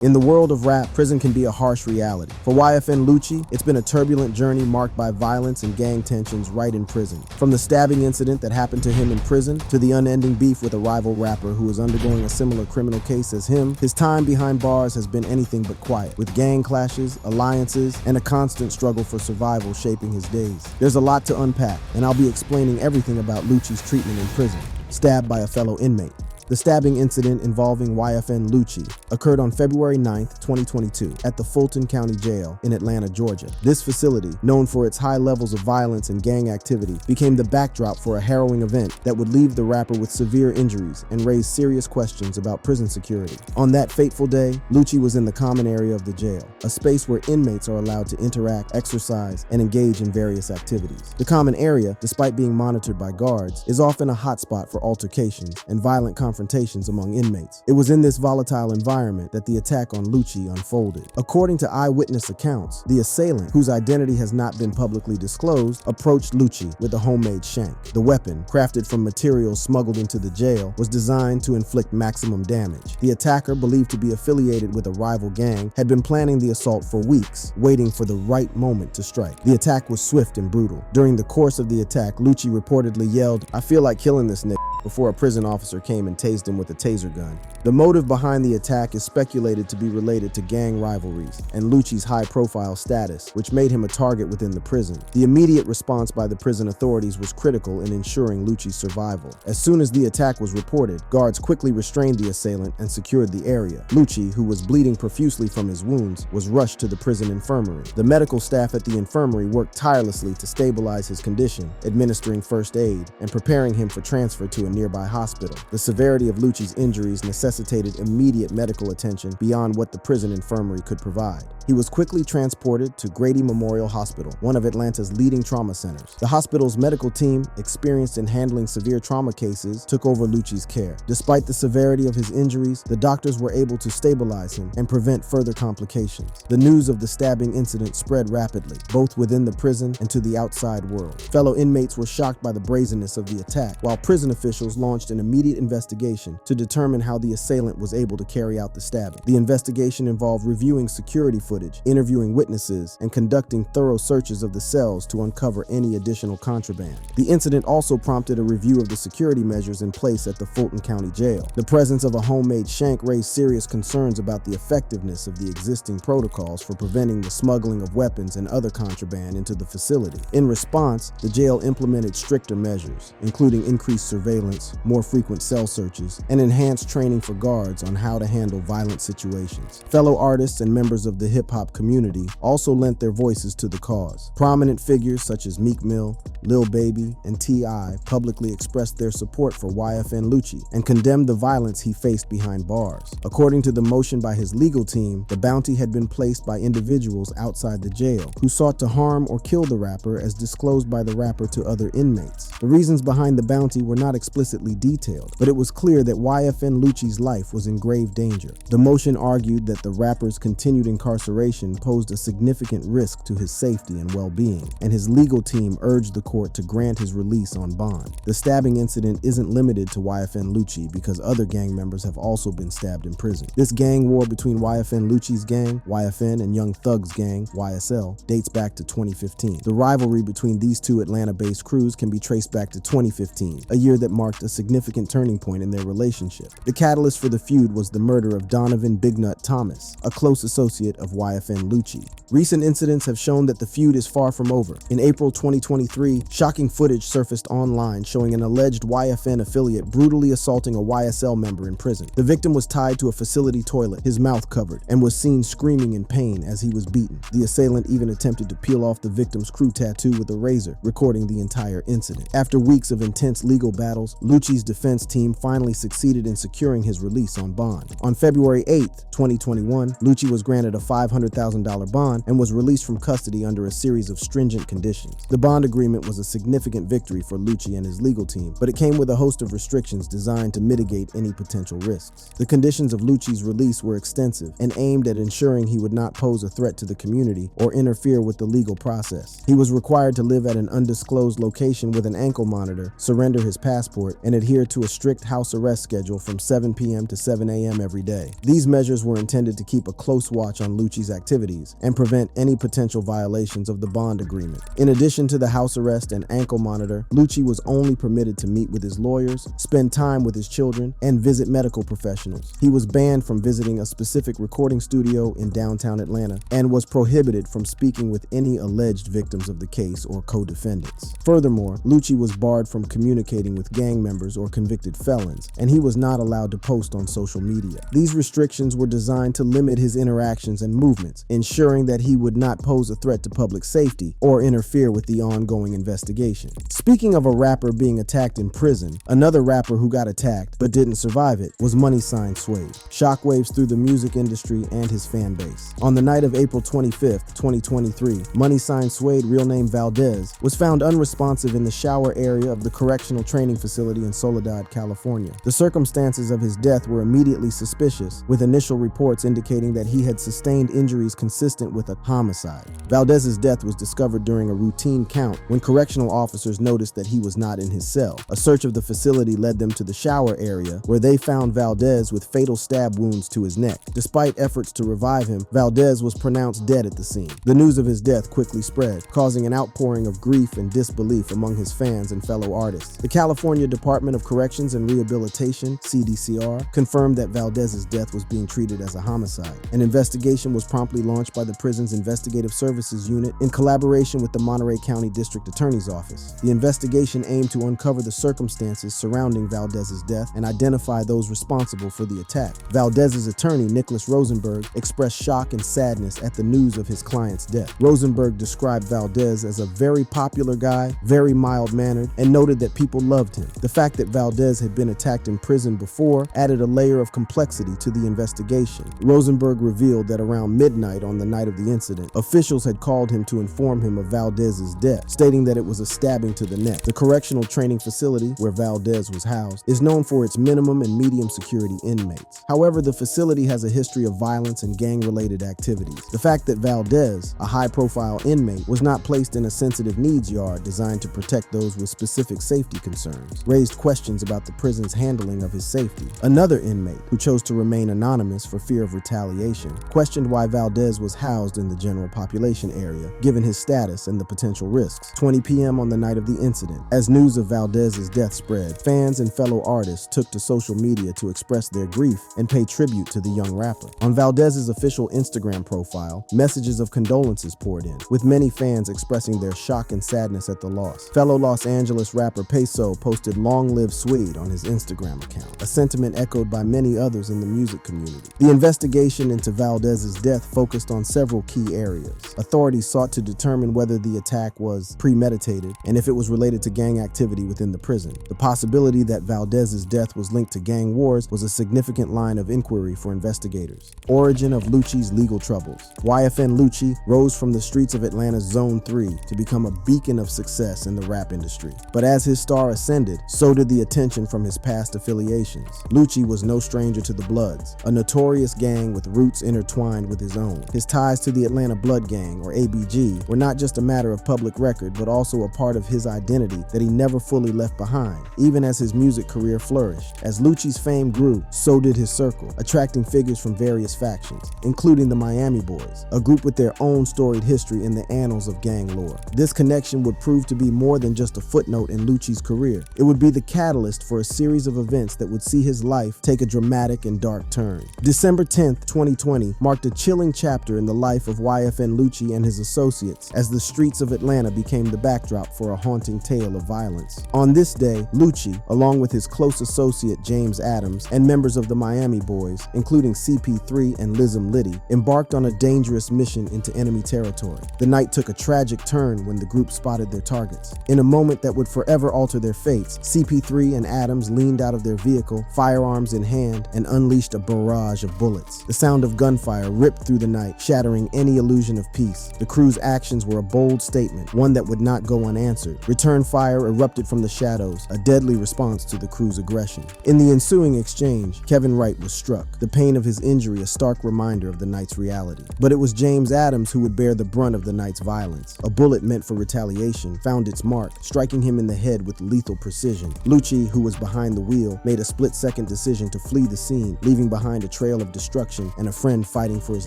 In the world of rap, prison can be a harsh reality. For YFN Lucci, it's been a turbulent journey marked by violence and gang tensions right in prison. From the stabbing incident that happened to him in prison, to the unending beef with a rival rapper who is undergoing a similar criminal case as him, his time behind bars has been anything but quiet, with gang clashes, alliances, and a constant struggle for survival shaping his days. There's a lot to unpack, and I'll be explaining everything about Lucci's treatment in prison, stabbed by a fellow inmate. The stabbing incident involving YFN Lucci occurred on February 9, 2022, at the Fulton County Jail in Atlanta, Georgia. This facility, known for its high levels of violence and gang activity, became the backdrop for a harrowing event that would leave the rapper with severe injuries and raise serious questions about prison security. On that fateful day, Lucci was in the common area of the jail, a space where inmates are allowed to interact, exercise, and engage in various activities. The common area, despite being monitored by guards, is often a hotspot for altercations and violent confrontations among inmates. It was in this volatile environment that the attack on Lucci unfolded. According to eyewitness accounts, the assailant, whose identity has not been publicly disclosed, approached Lucci with a homemade shank. The weapon, crafted from materials smuggled into the jail, was designed to inflict maximum damage. The attacker, believed to be affiliated with a rival gang, had been planning the assault for weeks, waiting for the right moment to strike. The attack was swift and brutal. During the course of the attack, Lucci reportedly yelled, "I feel like killing this nigga," before a prison officer came and tased him with a taser gun. The motive behind the attack is speculated to be related to gang rivalries and Lucci's high-profile status, which made him a target within the prison. The immediate response by the prison authorities was critical in ensuring Lucci's survival. As soon as the attack was reported, guards quickly restrained the assailant and secured the area. Lucci, who was bleeding profusely from his wounds, was rushed to the prison infirmary. The medical staff at the infirmary worked tirelessly to stabilize his condition, administering first aid and preparing him for transfer to a nearby hospital. The severity of Lucci's injuries necessitated immediate medical attention beyond what the prison infirmary could provide. He was quickly transported to Grady Memorial Hospital, one of Atlanta's leading trauma centers. The hospital's medical team, experienced in handling severe trauma cases, took over Lucci's care. Despite the severity of his injuries, the doctors were able to stabilize him and prevent further complications. The news of the stabbing incident spread rapidly, both within the prison and to the outside world. Fellow inmates were shocked by the brazenness of the attack, while prison officials launched an immediate investigation to determine how the assailant was able to carry out the stabbing. The investigation involved reviewing security footage, interviewing witnesses, and conducting thorough searches of the cells to uncover any additional contraband. The incident also prompted a review of the security measures in place at the Fulton County Jail. The presence of a homemade shank raised serious concerns about the effectiveness of the existing protocols for preventing the smuggling of weapons and other contraband into the facility. In response, the jail implemented stricter measures, including increased surveillance, more frequent cell searches, and enhanced training for guards on how to handle violent situations. Fellow artists and members of the hip-hop community also lent their voices to the cause. Prominent figures such as Meek Mill, Lil Baby, and T.I. publicly expressed their support for YFN Lucci and condemned the violence he faced behind bars. According to the motion by his legal team, the bounty had been placed by individuals outside the jail who sought to harm or kill the rapper as disclosed by the rapper to other inmates. The reasons behind the bounty were not explicitly detailed, but it was clear that YFN Lucci's life was in grave danger. The motion argued that the rapper's continued incarceration posed a significant risk to his safety and well-being, and his legal team urged the court to grant his release on bond. The stabbing incident isn't limited to YFN Lucci because other gang members have also been stabbed in prison. This gang war between YFN Lucci's gang, YFN, and Young Thug's gang, YSL, dates back to 2015. The rivalry between these two Atlanta-based crews can be traced back to 2015, a year that marked a significant turning point in their relationship. The catalyst for the feud was the murder of Donovan Big Nut Thomas, a close associate of YFN Lucci. Recent incidents have shown that the feud is far from over. In April 2023, shocking footage surfaced online showing an alleged YFN affiliate brutally assaulting a YSL member in prison. The victim was tied to a facility toilet, his mouth covered, and was seen screaming in pain as he was beaten. The assailant even attempted to peel off the victim's crew tattoo with a razor, recording the entire incident. After weeks of intense legal battles, Lucci's defense team finally succeeded in securing his release on bond. On February 8, 2021, Lucci was granted a $500,000 bond and was released from custody under a series of stringent conditions. The bond agreement was a significant victory for Lucci and his legal team, but it came with a host of restrictions designed to mitigate any potential risks. The conditions of Lucci's release were extensive and aimed at ensuring he would not pose a threat to the community or interfere with the legal process. He was required to live at an undisclosed location with an ankle monitor, surrender his passport, transport and adhere to a strict house arrest schedule from 7 p.m. to 7 a.m. every day. These measures were intended to keep a close watch on Lucci's activities and prevent any potential violations of the bond agreement. In addition to the house arrest and ankle monitor, Lucci was only permitted to meet with his lawyers, spend time with his children, and visit medical professionals. He was banned from visiting a specific recording studio in downtown Atlanta and was prohibited from speaking with any alleged victims of the case or co-defendants. Furthermore, Lucci was barred from communicating with gang members or convicted felons, and he was not allowed to post on social media. These restrictions were designed to limit his interactions and movements, ensuring that he would not pose a threat to public safety or interfere with the ongoing investigation. Speaking of a rapper being attacked in prison, another rapper who got attacked but didn't survive it was Money Sign Suede. Shockwaves through the music industry and his fan base. On the night of April 25th, 2023, Money Sign Suede, real name Valdez, was found unresponsive in the shower area of the correctional training facility in Soledad, California. The circumstances of his death were immediately suspicious, with initial reports indicating that he had sustained injuries consistent with a homicide. Valdez's death was discovered during a routine count when correctional officers noticed that he was not in his cell. A search of the facility led them to the shower area, where they found Valdez with fatal stab wounds to his neck. Despite efforts to revive him, Valdez was pronounced dead at the scene. The news of his death quickly spread, causing an outpouring of grief and disbelief among his fans and fellow artists. The California Department of Corrections and Rehabilitation, CDCR, confirmed that Valdez's death was being treated as a homicide. An investigation was promptly launched by the prison's Investigative Services Unit in collaboration with the Monterey County District Attorney's Office. The investigation aimed to uncover the circumstances surrounding Valdez's death and identify those responsible for the attack. Valdez's attorney, Nicholas Rosenberg, expressed shock and sadness at the news of his client's death. Rosenberg described Valdez as a very popular guy, very mild-mannered, and noted that people loved him. The fact that Valdez had been attacked in prison before added a layer of complexity to the investigation. Rosenberg revealed that around midnight on the night of the incident, officials had called him to inform him of Valdez's death, stating that it was a stabbing to the neck. The correctional training facility, where Valdez was housed, is known for its minimum and medium security inmates. However, the facility has a history of violence and gang-related activities. The fact that Valdez, a high-profile inmate, was not placed in a sensitive needs yard designed to protect those with specific safety concerns raised questions about the prison's handling of his safety. Another inmate, who chose to remain anonymous for fear of retaliation, questioned why Valdez was housed in the general population area, given his status and the potential risks. 20 p.m. on the night of the incident, as news of Valdez's death spread, fans and fellow artists took to social media to express their grief and pay tribute to the young rapper. On Valdez's official Instagram profile, messages of condolences poured in, with many fans expressing their shock and sadness at the loss. Fellow Los Angeles rapper Peso posted "Long Live Swede" on his Instagram account, a sentiment echoed by many others in the music community. The investigation into Valdez's death focused on several key areas. Authorities sought to determine whether the attack was premeditated and if it was related to gang activity within the prison. The possibility that Valdez's death was linked to gang wars was a significant line of inquiry for investigators. Origin of Lucci's legal troubles. YFN Lucci rose from the streets of Atlanta's Zone 3 to become a beacon of success in the rap industry. But as his star ascended, so did the attention from his past affiliations. Lucci was no stranger to the Bloods, a notorious gang with roots intertwined with his own. His ties to the Atlanta Blood Gang, or ABG, were not just a matter of public record, but also a part of his identity that he never fully left behind, even as his music career flourished. As Lucci's fame grew, so did his circle, attracting figures from various factions, including the Miami Boys, a group with their own storied history in the annals of gang lore. This connection would prove to be more than just a footnote in Lucci's career. It would be the catalyst for a series of events that would see his life take a dramatic and dark turn. December 10th, 2020 marked a chilling chapter in the life of YFN Lucci and his associates, as the streets of Atlanta became the backdrop for a haunting tale of violence. On this day, Lucci, along with his close associate James Adams and members of the Miami Boys, including CP3 and Lizm Liddy, embarked on a dangerous mission into enemy territory. The night took a tragic turn when the group spotted their targets. In a moment that would forever alter their fates, CP3 and Adams leaned out of their vehicle, firearms in hand, and unleashed a barrage of bullets. The sound of gunfire ripped through the night, shattering any illusion of peace. The crew's actions were a bold statement, one that would not go unanswered. Return fire erupted from the shadows, a deadly response to the crew's aggression. In the ensuing exchange, Kevin Wright was struck, the pain of his injury a stark reminder of the night's reality. But it was James Adams who would bear the brunt of the night's violence. A bullet meant for retaliation found its mark, striking him in the head with lethal precision. decision. Lucci, who was behind the wheel, made a split-second decision to flee the scene, leaving behind a trail of destruction and a friend fighting for his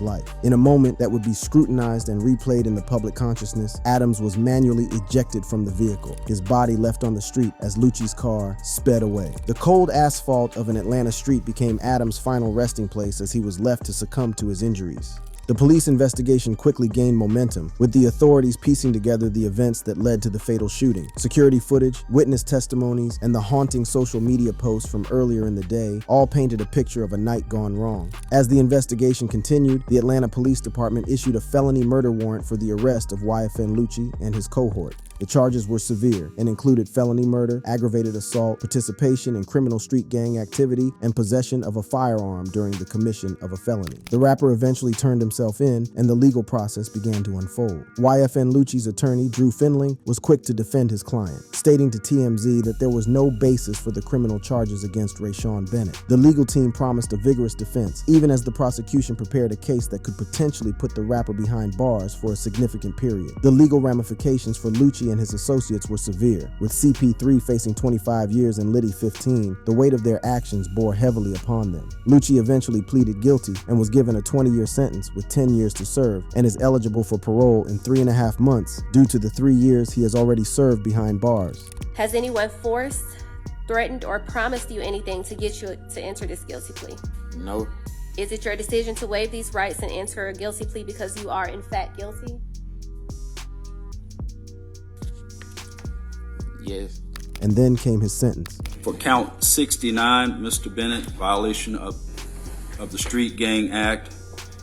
life. In a moment that would be scrutinized and replayed in the public consciousness, Adams was manually ejected from the vehicle, his body left on the street as Lucci's car sped away. The cold asphalt of an Atlanta street became Adams' final resting place as he was left to succumb to his injuries. The police investigation quickly gained momentum, with the authorities piecing together the events that led to the fatal shooting. Security footage, witness testimonies, and the haunting social media posts from earlier in the day all painted a picture of a night gone wrong. As the investigation continued, the Atlanta Police Department issued a felony murder warrant for the arrest of YFN Lucci and his cohort. The charges were severe and included felony murder, aggravated assault, participation in criminal street gang activity, and possession of a firearm during the commission of a felony. The rapper eventually turned himself in, and the legal process began to unfold. YFN Lucci's attorney, Drew Findling, was quick to defend his client, stating to TMZ that there was no basis for the criminal charges against Rayshawn Bennett. The legal team promised a vigorous defense, even as the prosecution prepared a case that could potentially put the rapper behind bars for a significant period. The legal ramifications for Lucci and his associates were severe, with CP3 facing 25 years and Liddy 15. The weight of their actions bore heavily upon them. Lucci eventually pleaded guilty and was given a 20-year sentence with 10 years to serve, and is eligible for parole in 3.5 months due to the 3 years he has already served behind bars. Has anyone forced, threatened, or promised you anything to get you to enter this guilty plea? No. Is it your decision to waive these rights and enter a guilty plea because you are in fact guilty? Yes. And then came his sentence. For count 69, Mr. Bennett, violation of the Street Gang Act,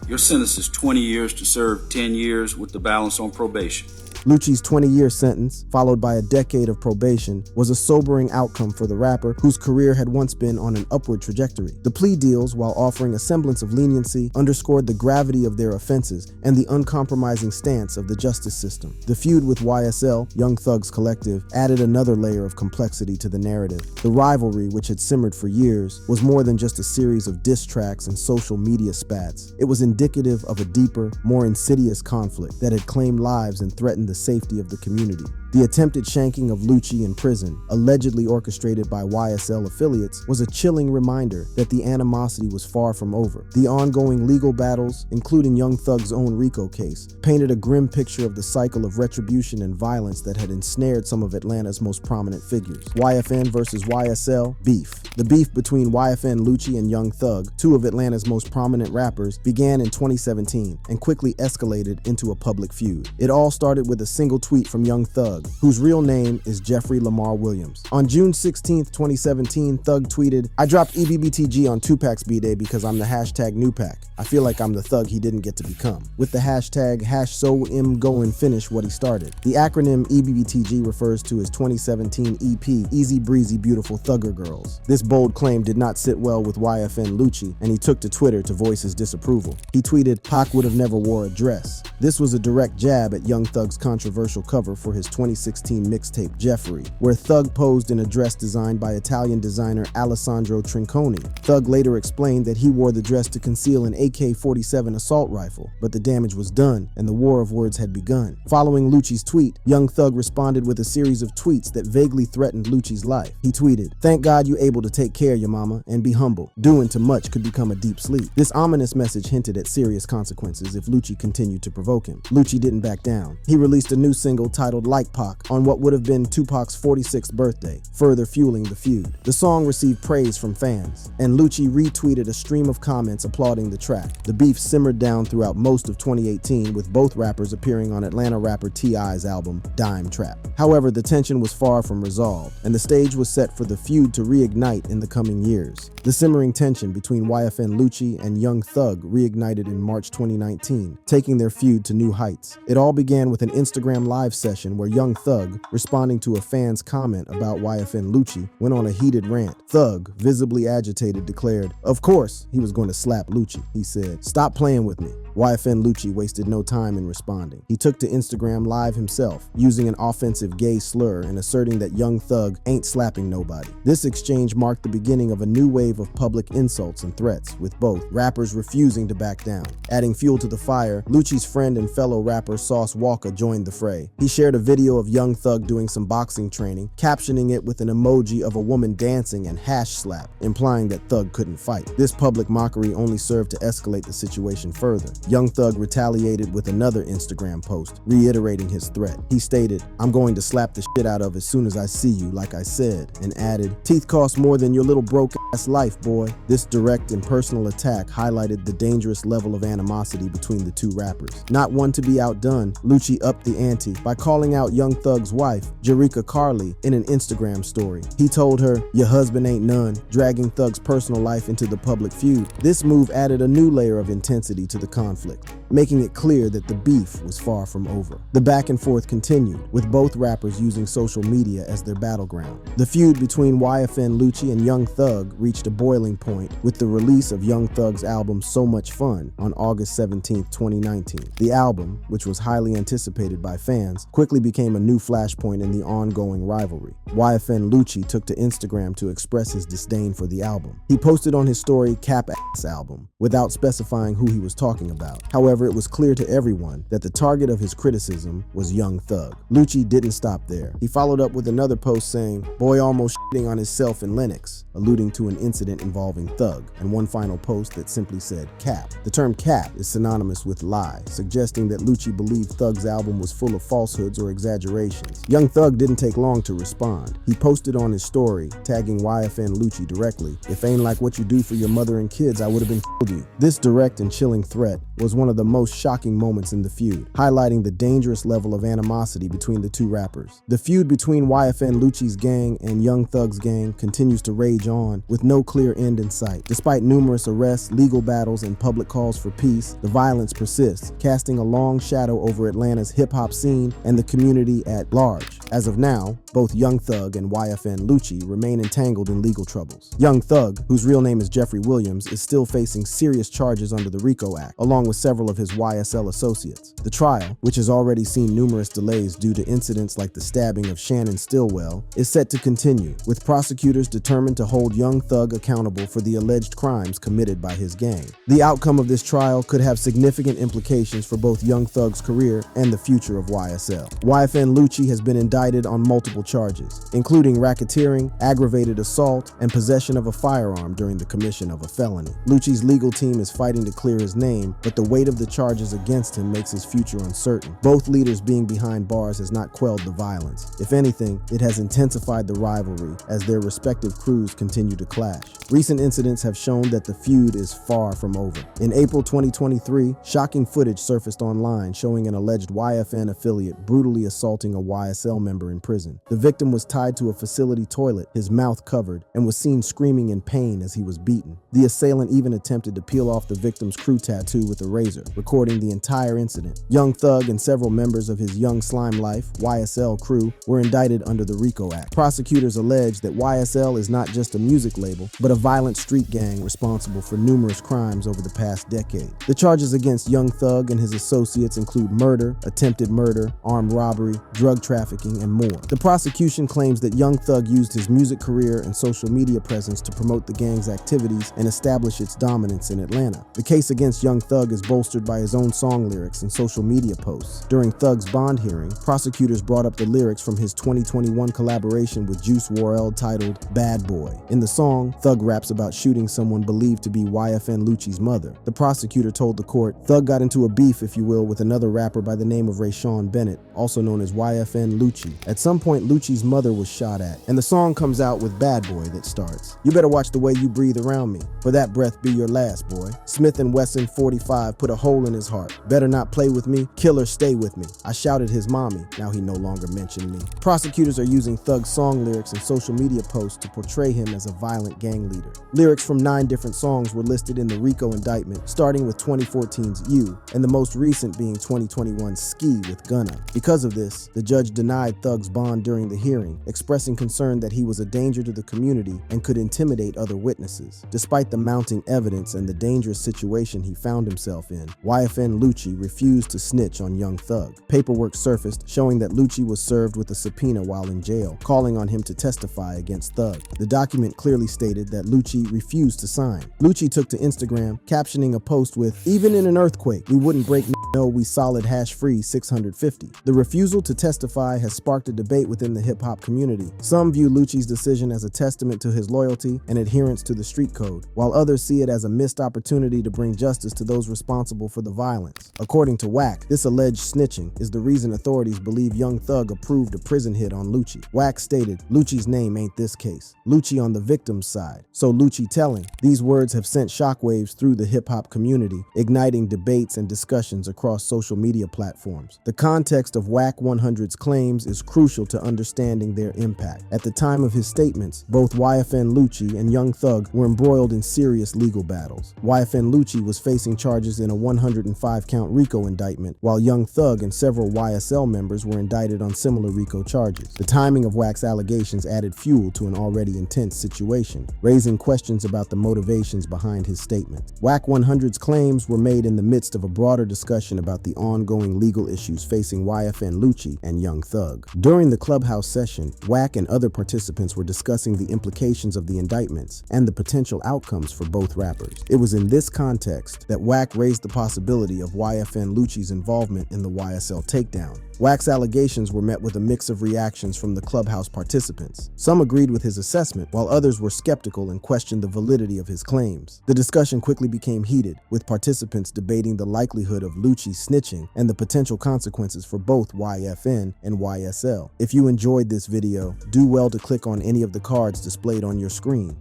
your sentence is 20 years to serve 10 years with the balance on probation. Lucci's 20-year sentence, followed by a decade of probation, was a sobering outcome for the rapper, whose career had once been on an upward trajectory. The plea deals, while offering a semblance of leniency, underscored the gravity of their offenses and the uncompromising stance of the justice system. The feud with YSL, Young Thug's collective, added another layer of complexity to the narrative. The rivalry, which had simmered for years, was more than just a series of diss tracks and social media spats. It was indicative of a deeper, more insidious conflict that had claimed lives and threatened the safety of the community. The attempted shanking of Lucci in prison, allegedly orchestrated by YSL affiliates, was a chilling reminder that the animosity was far from over. The ongoing legal battles, including Young Thug's own RICO case, painted a grim picture of the cycle of retribution and violence that had ensnared some of Atlanta's most prominent figures. YFN versus YSL, beef. The beef between YFN Lucci and Young Thug, two of Atlanta's most prominent rappers, began in 2017 and quickly escalated into a public feud. It all started with a single tweet from Young Thug, whose real name is Jeffrey Lamar Williams. On June 16, 2017, Thug tweeted, "I dropped EBBTG on Tupac's B-Day because I'm the hashtag new pack. I feel like I'm the thug he didn't get to become." With the hashtag #SoIm and finish what he started. The acronym EBBTG refers to his 2017 EP, Easy Breezy Beautiful Thugger Girls. This bold claim did not sit well with YFN Lucci, and he took to Twitter to voice his disapproval. He tweeted, "Pac would have never wore a dress." This was a direct jab at Young Thug's controversial cover for his 2016 mixtape Jeffrey, where Thug posed in a dress designed by Italian designer Alessandro Trinconi. Thug later explained that he wore the dress to conceal an AK-47 assault rifle, but the damage was done and the war of words had begun. Following Lucci's tweet, Young Thug responded with a series of tweets that vaguely threatened Lucci's life. He tweeted, "Thank God you able to take care of your mama and be humble. Doing too much could become a deep sleep." This ominous message hinted at serious consequences if Lucci continued to provoke him. Lucci didn't back down. He released a new single titled Like Pac on what would have been Tupac's 46th birthday, further fueling the feud. The song received praise from fans, and Lucci retweeted a stream of comments applauding the track. The beef simmered down throughout most of 2018, with both rappers appearing on Atlanta rapper T.I.'s album, Dime Trap. However, the tension was far from resolved, and the stage was set for the feud to reignite in the coming years. The simmering tension between YFN Lucci and Young Thug reignited in March 2019, taking their feud to new heights. It all began with an Instagram live session where Young Thug, responding to a fan's comment about YFN Lucci, went on a heated rant. Thug, visibly agitated, declared, "Of course, he was going to slap Lucci." He said, "Stop playing with me. YFN Lucci wasted no time in responding. He took to Instagram Live himself, using an offensive gay slur and asserting that Young Thug ain't slapping nobody. This exchange marked the beginning of a new wave of public insults and threats, with both rappers refusing to back down. Adding fuel to the fire, Lucci's friend and fellow rapper Sauce Walka joined the fray. He shared a video of Young Thug doing some boxing training, captioning it with an emoji of a woman dancing and #slap, implying that Thug couldn't fight. This public mockery only served to escalate the situation further. Young Thug retaliated with another Instagram post, reiterating his threat. He stated, "I'm going to slap the shit out of as soon as I see you, like I said," and added, "Teeth cost more than your little broke-ass life, boy." This direct and personal attack highlighted the dangerous level of animosity between the two rappers. Not one to be outdone, Lucci upped the ante by calling out Young Thug's wife, Jerrica Carly, in an Instagram story. He told her, "Your husband ain't none," dragging Thug's personal life into the public feud. This move added a new layer of intensity to the conflict, making it clear that the beef was far from over. The back and forth continued, with both rappers using social media as their battleground. The feud between YFN Lucci and Young Thug reached a boiling point with the release of Young Thug's album So Much Fun on August 17, 2019. The album, which was highly anticipated by fans, quickly became a new flashpoint in the ongoing rivalry. YFN Lucci took to Instagram to express his disdain for the album. He posted on his story "Cap Ass Album," without specifying who he was talking about. However, it was clear to everyone that the target of his criticism was Young Thug. Lucci didn't stop there. He followed up with another post saying, "Boy almost shitting on himself in Lennox," alluding to an incident involving Thug, and one final post that simply said "cap." The term "cap" is synonymous with lie, suggesting that Lucci believed Thug's album was full of falsehoods or exaggerations. Young Thug didn't take long to respond. He posted on his story, tagging YFN Lucci directly, "If ain't like what you do for your mother and kids, I would have been killed you." This direct and chilling threat was one of the most shocking moments in the feud, highlighting the dangerous level of animosity between the two rappers. The feud between YFN Lucci's gang and Young Thug's gang continues to rage on, with no clear end in sight. Despite numerous arrests, legal battles, and public calls for peace, the violence persists, casting a long shadow over Atlanta's hip-hop scene and the community at large. As of now, both Young Thug and YFN Lucci remain entangled in legal troubles. Young Thug, whose real name is Jeffrey Williams, is still facing serious charges under the RICO Act, along with several of his YSL associates. The trial, which has already seen numerous delays due to incidents like the stabbing of Shannon Stillwell, is set to continue, with prosecutors determined to hold Young Thug accountable for the alleged crimes committed by his gang. The outcome of this trial could have significant implications for both Young Thug's career and the future of YSL. YFN Lucci has been indicted on multiple charges, including racketeering, aggravated assault, and possession of a firearm during the commission of a felony. Lucci's legal team is fighting to clear his name, but the weight of the charges against him makes his future uncertain. Both leaders being behind bars has not quelled the violence. If anything, it has intensified the rivalry as their respective crews continue to clash. Recent incidents have shown that the feud is far from over. In April 2023, shocking footage surfaced online showing an alleged YFN affiliate brutally assaulting a YSL member in prison. The victim was tied to a facility toilet, his mouth covered, and was seen screaming in pain as he was beaten. The assailant even attempted to peel off the victim's crew tattoo with a razor, recording the entire incident. Young Thug and several members of his Young Slime Life, YSL crew, were indicted under the RICO Act. Prosecutors allege that YSL is not just a music label, but a violent street gang responsible for numerous crimes over the past decade. The charges against Young Thug and his associates include murder, attempted murder, armed robbery, drug trafficking, and more. The prosecution claims that Young Thug used his music career and social media presence to promote the gang's activities and establish its dominance in Atlanta. The case against Young Thug is bolstered by his own song lyrics and social media posts. During Thug's bond hearing, prosecutors brought up the lyrics from his 2021 collaboration with Juice WRLD titled "Bad Boy." In the song, Thug raps about shooting someone believed to be YFN Lucci's mother. The prosecutor told the court, Thug got into a beef, if you will, with another rapper by the name of Rayshawn Bennett, also known as YFN Lucci. At some point, Lucci's mother was shot at, and the song comes out with "Bad Boy" that starts, "You better watch the way you breathe around me, for that breath be your last, boy. Smith & Wesson 45 put a hole in his heart. Better not play with me, killer stay with me. I shouted his mommy, now he no longer mentioned me." Prosecutors are using Thug's song lyrics and social media posts to portray him as a violent gang leader. Lyrics from 9 different songs were listed in the RICO indictment, starting with 2014's "You," and the most recent being 2021's "Ski" with Gunna. Because of this, the judge denied Thug's bond during during the hearing, expressing concern that he was a danger to the community and could intimidate other witnesses. Despite the mounting evidence and the dangerous situation he found himself in, YFN Lucci refused to snitch on Young Thug. Paperwork surfaced showing that Lucci was served with a subpoena while in jail, calling on him to testify against Thug. The document clearly stated that Lucci refused to sign. Lucci took to Instagram, captioning a post with, "Even in an earthquake, we wouldn't break no, we solid hash-free 650. The refusal to testify has sparked a debate within the hip-hop community. Some view Lucci's decision as a testament to his loyalty and adherence to the street code, while others see it as a missed opportunity to bring justice to those responsible for the violence. According to WAC, this alleged snitching is the reason authorities believe Young Thug approved a prison hit on Lucci. WAC stated, "Lucci's name ain't this case. Lucci on the victim's side." So Lucci telling. These words have sent shockwaves through the hip-hop community, igniting debates and discussions across social media platforms. The context of WAC 100's claims is crucial to understanding their impact. At the time of his statements, both YFN Lucci and Young Thug were embroiled in serious legal battles. YFN Lucci was facing charges in a 105-count RICO indictment, while Young Thug and several YSL members were indicted on similar RICO charges. The timing of WAC's allegations added fuel to an already intense situation, raising questions about the motivations behind his statement. WAC 100's claims were made in the midst of a broader discussion about the ongoing legal issues facing YFN Lucci and Young Thug. During the Clubhouse session, WAC and other participants were discussing the implications of the indictments and the potential outcomes for both rappers. It was in this context that WAC raised the possibility of YFN Lucci's involvement in the YSL takedown. WAC's allegations were met with a mix of reactions from the Clubhouse participants. Some agreed with his assessment, while others were skeptical and questioned the validity of his claims. The discussion quickly became heated, with participants debating the likelihood of Lucci snitching and the potential consequences for both YFN and YSL. If you enjoyed this video, do well to click on any of the cards displayed on your screen.